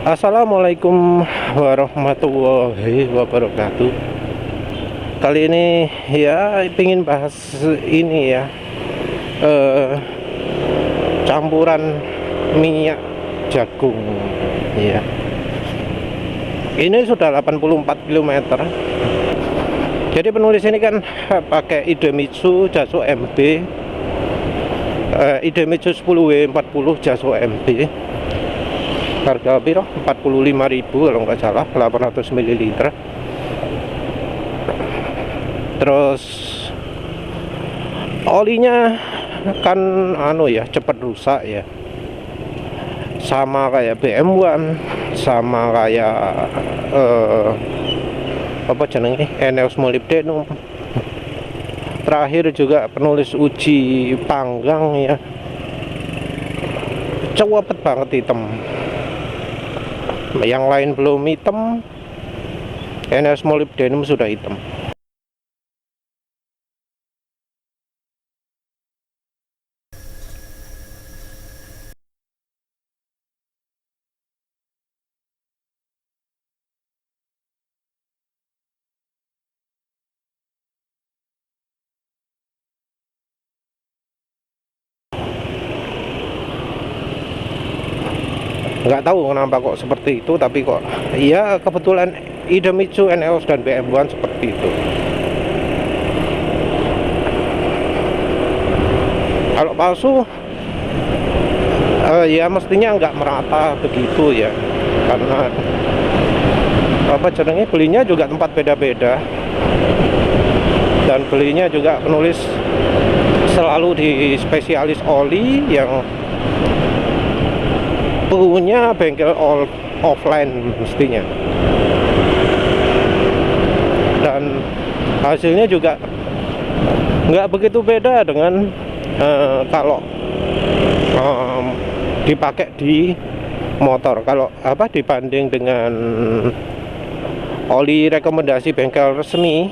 Assalamualaikum warahmatullahi wabarakatuh. Kali ini ya ingin bahas ini ya, campuran minyak jagung ya. Ini sudah 84 km. Jadi penulis ini kan pakai Idemitsu Jaso MB, Idemitsu 10W40 Jaso MB. Harga piro? 45.000 kalau nggak salah, 800 ml. Terus olinya kan cepat rusak ya. Sama kayak BM1, sama kayak apa jenenge? Eneos molybdenum. Terakhir juga penulis uji panggang ya. Cepet banget hitam. Yang lain belum hitam, Eneos molybdenum sudah hitam. Nggak tahu kenapa kok seperti itu, tapi kok iya kebetulan Idemitsu, Eneos dan BM1 seperti itu. Kalau palsu ya mestinya nggak merata begitu ya, karena apa jenenge, belinya juga tempat beda-beda, dan belinya juga penulis selalu di spesialis oli yang punya bengkel offline mestinya, dan hasilnya juga nggak begitu beda dengan kalau dipakai di motor. Kalau dibanding dengan oli rekomendasi bengkel resmi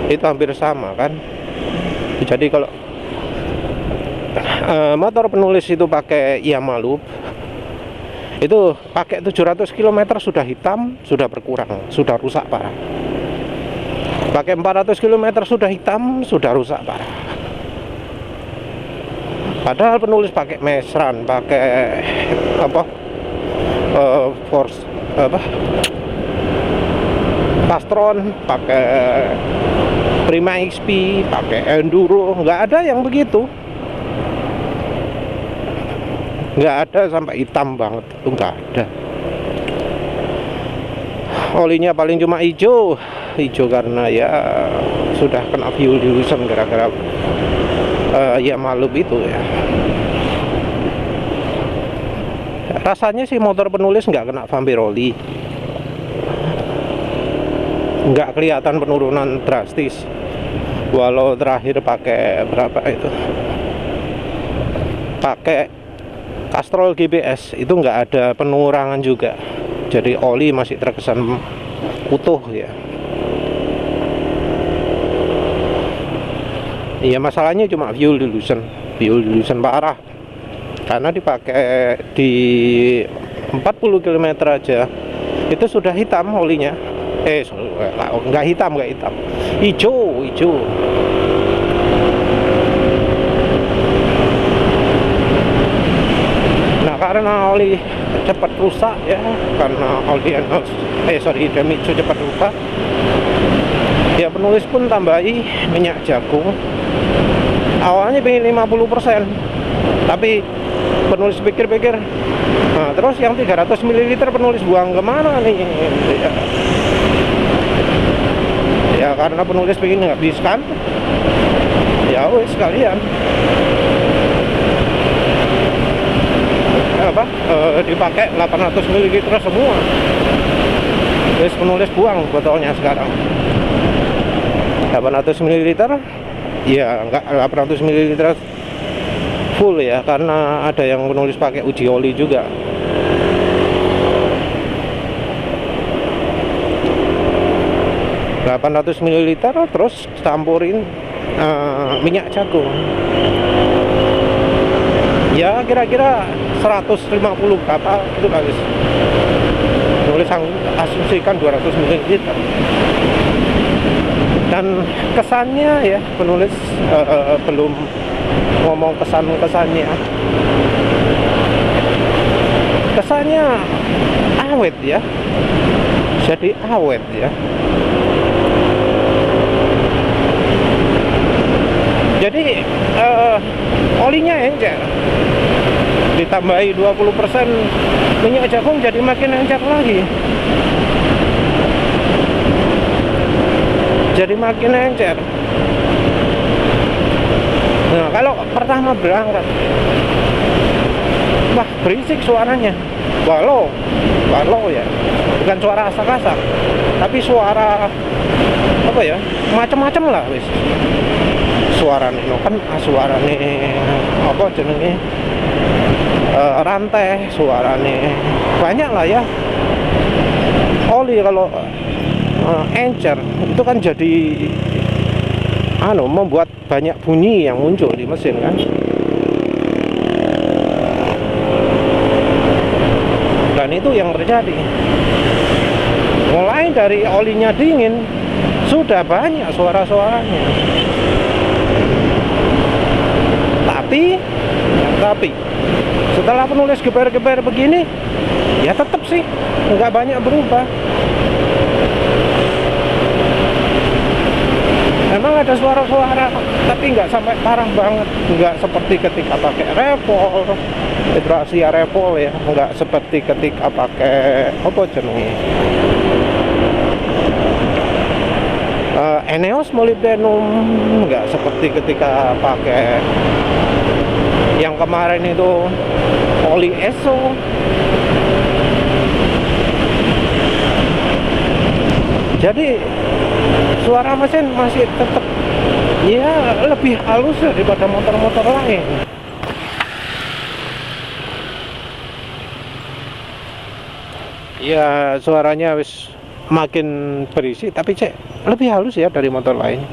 itu hampir sama kan. Jadi kalau motor penulis itu pakai Yamaha, itu pakai 700 km sudah hitam, sudah berkurang, sudah rusak parah. Pakai 400 km sudah hitam, sudah rusak parah. Padahal penulis pakai Mesran, pakai Force Pastron, pakai Prima XP, pakai Enduro, nggak ada yang begitu. Nggak ada sampai hitam banget, itu nggak ada. Olinya paling cuma hijau karena ya sudah kena fuel dilution gara-gara Yamaha itu ya. Rasanya sih motor penulis nggak kena vampir oli, nggak kelihatan penurunan drastis. Walau terakhir pakai berapa itu, pakai Castrol GBS itu nggak ada pengurangan juga, jadi oli masih terkesan utuh ya. Iya, masalahnya cuma fuel dilution parah, karena dipakai di 40 km aja itu sudah hitam olinya. Nggak hitam, hijau. Karena oli cepat rusak ya, karena oli Idemitsu cepat rusak ya, penulis pun tambahi minyak jagung. Awalnya pengen 50%, tapi penulis pikir-pikir, nah terus yang 300 ml penulis buang kemana nih ya, karena penulis pengen menghabiskan ya wes sekalian dipakai 800 ml semua. Terus penulis buang botolnya sekarang 800 ml ya, enggak 800 ml full ya, karena ada yang penulis pakai uji oli juga. ...800 ml terus campurin minyak jagung. ya kira-kira 150 berapa itu guys, nulis asumsikan 200 ml. Dan kesannya ya, penulis belum ngomong kesannya. Kesannya awet ya, jadi awet ya. Jadi olinya encer, ditambahi 20% minyak jagung, jadi makin encer lagi, jadi makin encer. Nah, kalau pertama berangkat, wah berisik suaranya, walau ya, bukan suara asak-asak, tapi suara apa ya, macam-macam lah wis. Suarane kan suarane apa jenenge, rantai, suarane banyak lah ya. Oli kalau encer itu kan jadi membuat banyak bunyi yang muncul di mesin kan. Dan itu yang terjadi. Mulai dari olinya dingin sudah banyak suara-suaranya. Tapi setelah penulis geber-geber begini, ya tetap sih nggak banyak berubah. Memang ada suara-suara, tapi nggak sampai parah banget, nggak seperti ketika pakai Revol, Rahasia Revol ya, nggak seperti ketika pakai apa jenenge, Eneos molybdenum, nggak seperti ketika pakai yang kemarin itu oli ESO. Jadi suara mesin masih tetap ya lebih halus daripada motor-motor lain. Ya suaranya wis makin berisi, tapi lebih halus ya dari motor lain.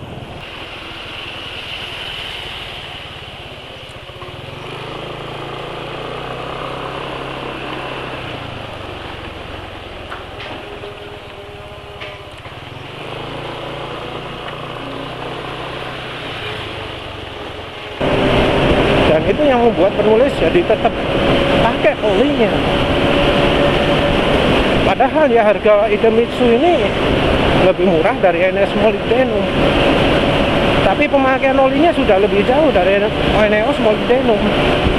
Dan itu yang membuat penulis jadi tetap pakai olinya. Padahal ya harga Idemitsu ini lebih murah dari NS molybdenum, tapi pemakaian olinya sudah lebih jauh dari Eneos molybdenum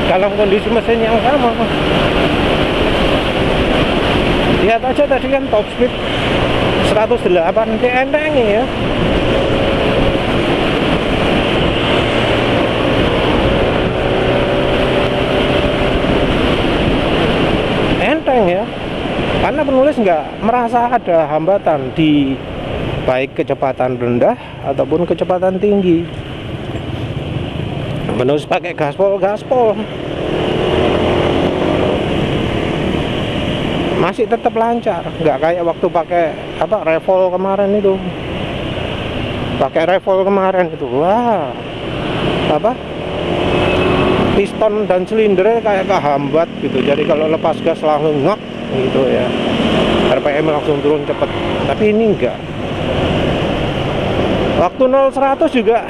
dalam kondisi mesin yang sama. Lihat aja tadi kan top speed 108, dia entengnya ya. Enteng ya, karena penulis nggak merasa ada hambatan di baik kecepatan rendah ataupun kecepatan tinggi. Penulis pakai gaspol masih tetap lancar, nggak kayak waktu pakai Revol kemarin itu. Wah, piston dan silindernya kayak kehambat gitu, jadi kalau lepas gas langsung ngak gitu ya, RPM langsung turun cepet. Tapi ini enggak. Waktu 0-100 juga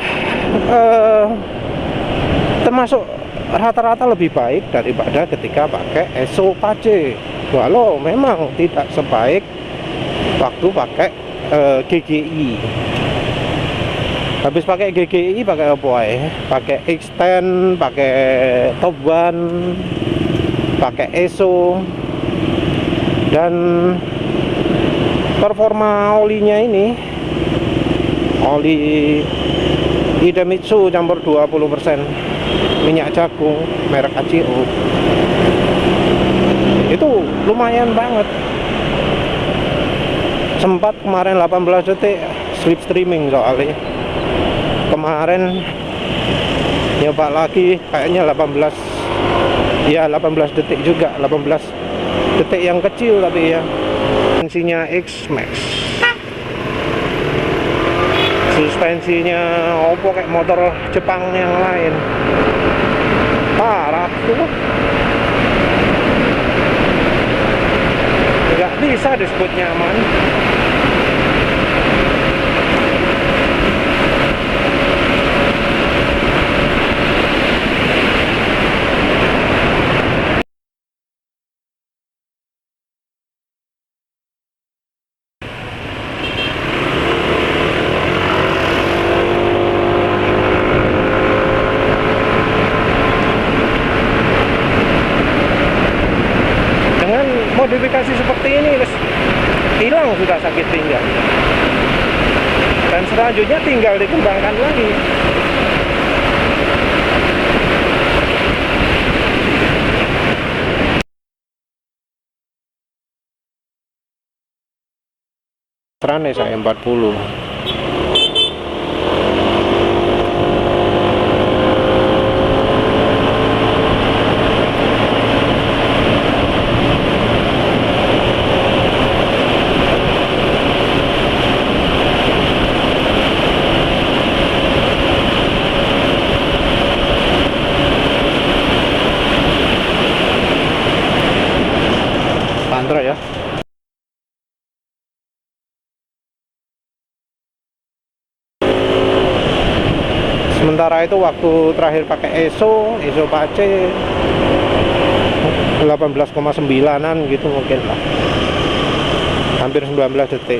termasuk rata-rata lebih baik daripada ketika pakai ESO Pace, walau memang tidak sebaik waktu pakai GGI. Habis pakai GGI pakai apa ya? Pakai X10, pakai Top One, pakai ESO, dan performa olinya ini oli Idemitsu campur 20% minyak jagung merek ACO, itu lumayan banget. Sempat kemarin 18 detik slip streaming, soalnya kemarin nyoba lagi kayaknya 18 detik juga, 18 detik yang kecil tapi ya. Suspensinya X-Max, suspensinya opo kayak motor Jepang yang lain. parah tuh, nggak bisa disebut nyaman. Modifikasi seperti ini wes hilang sudah sakit pinggang, dan selanjutnya tinggal dikembangkan lagi. Trane saya 40. Pantra ya. Sementara itu waktu terakhir pakai ESO Pace 18,9an gitu mungkin lah, hampir 19 detik.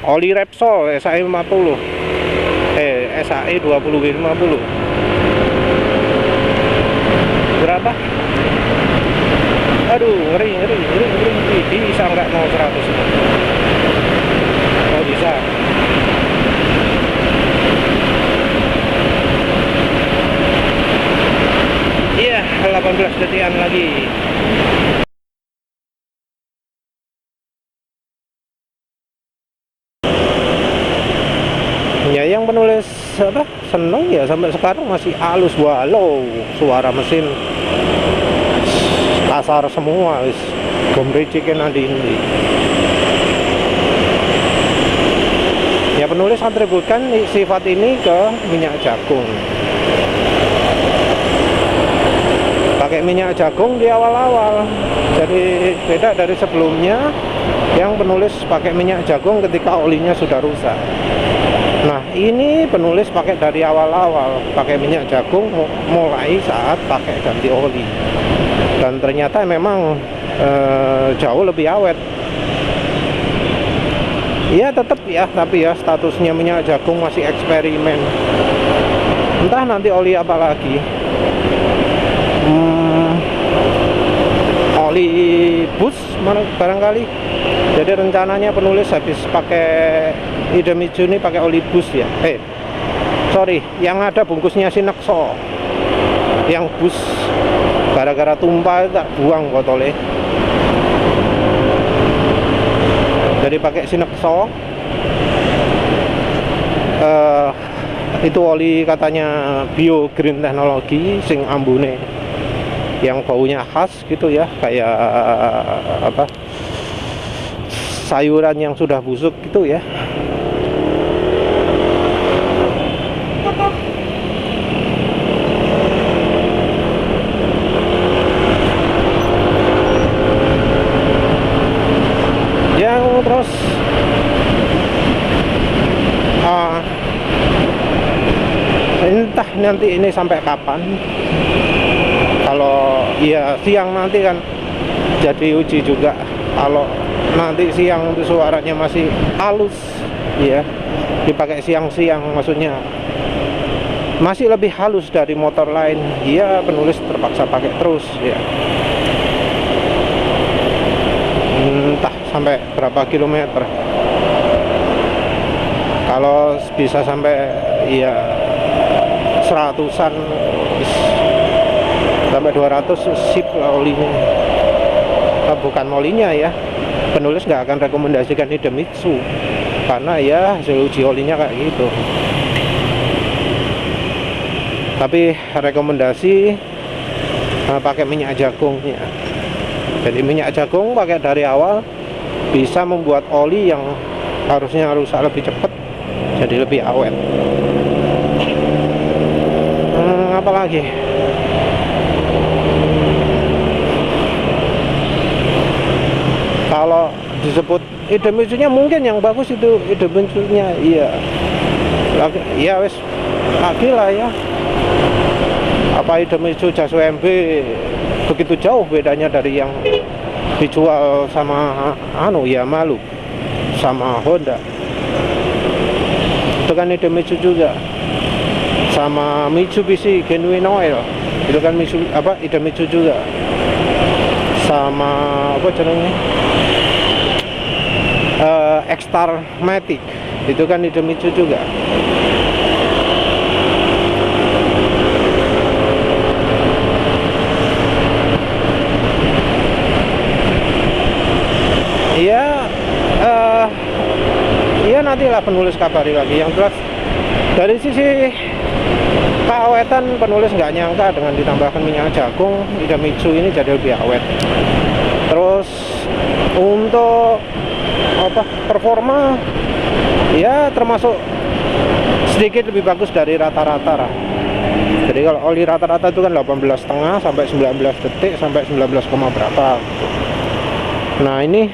Oli Repsol SAE 50, SAE 20W50 berapa? Aduh, ngeri. Bisa nggak 0-100? Oh bisa. Iya, 18 detikan lagi. Ya, yang penulis apa seneng ya sampai sekarang masih halus, walau suara mesin kasar semua, wis gombrecikin andi ini. Ya, penulis atributkan sifat ini ke minyak jagung. Pakai minyak jagung di awal-awal, jadi beda dari sebelumnya yang penulis pakai minyak jagung ketika olinya sudah rusak. Nah, ini penulis pakai dari awal-awal, pakai minyak jagung mulai saat pakai ganti oli. Dan ternyata memang jauh lebih awet. Iya tetap ya, tapi ya statusnya minyak jagung masih eksperimen. Entah nanti oli apa lagi. Oli bus barangkali. Jadi rencananya penulis habis pakai Idemitsu ini pakai oli bus ya. Sorry, yang ada bungkusnya Sinexo. Yang bus gara-gara tumpah tak buang botolnya. Jadi pakai Sinexo. Itu oli katanya bio green teknologi, sing ambune yang baunya khas gitu ya, kayak apa, sayuran yang sudah busuk gitu ya. Yang terus entah nanti ini sampai kapan. Kalau ya siang nanti kan jadi uji juga. Kalau nanti siang itu suaranya masih halus ya, dipakai siang-siang maksudnya masih lebih halus dari motor lain, ya penulis terpaksa pakai terus ya. Entah sampai berapa kilometer. Kalau bisa sampai ya 100-an sampai 200 sip lah olinya. Bukan olinya ya, penulis nggak akan rekomendasikan Idemitsu karena ya hasil uji olinya kayak gitu. Tapi rekomendasi pakai minyak jagungnya. Jadi minyak jagung pakai dari awal bisa membuat oli yang harusnya rusak lebih cepat jadi lebih awet. apa lagi? Kalau disebut Idemitsu-nya mungkin yang bagus itu Idemitsu-nya, iya. Ya wes lagi lah ya. Apa Idemitsu Jasu MB begitu jauh bedanya dari yang dijual sama Yamaha sama Honda. Itu kan Idemitsu juga. Sama Mitsubishi Genuine Oil itu kan Idemitsu juga. Sama apa namanya, X-Star Matic itu kan Idemitsu juga. Iya nantilah penulis kabari lagi. Yang jelas dari sisi keawetan, penulis nggak nyangka dengan ditambahkan minyak jagung Idemitsu ini jadi lebih awet. Terus untuk performa ya termasuk sedikit lebih bagus dari rata-rata lah. Jadi kalau oli rata-rata itu kan 18,5 sampai 19 detik sampai 19, berapa. Nah ini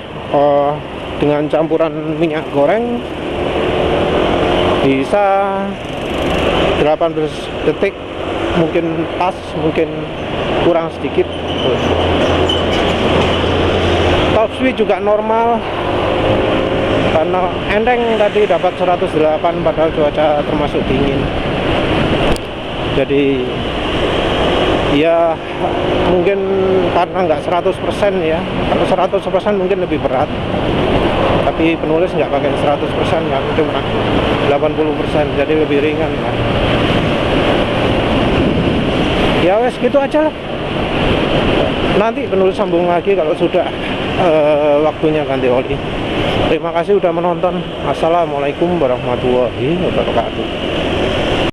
dengan campuran minyak goreng bisa 18 detik, mungkin pas, mungkin kurang sedikit. Top speed juga normal karena enteng tadi dapat 108 padahal cuaca termasuk dingin. Jadi ya mungkin karena nggak 100% ya. Kalau 100% mungkin lebih berat, tapi penulis nggak pakai 100% ya, cuma 80%, jadi lebih ringan lah. Ya wes gitu aja lah. Nanti penulis sambung lagi kalau sudah waktunya ganti oli. Terima kasih sudah menonton. Assalamualaikum warahmatullahi wabarakatuh.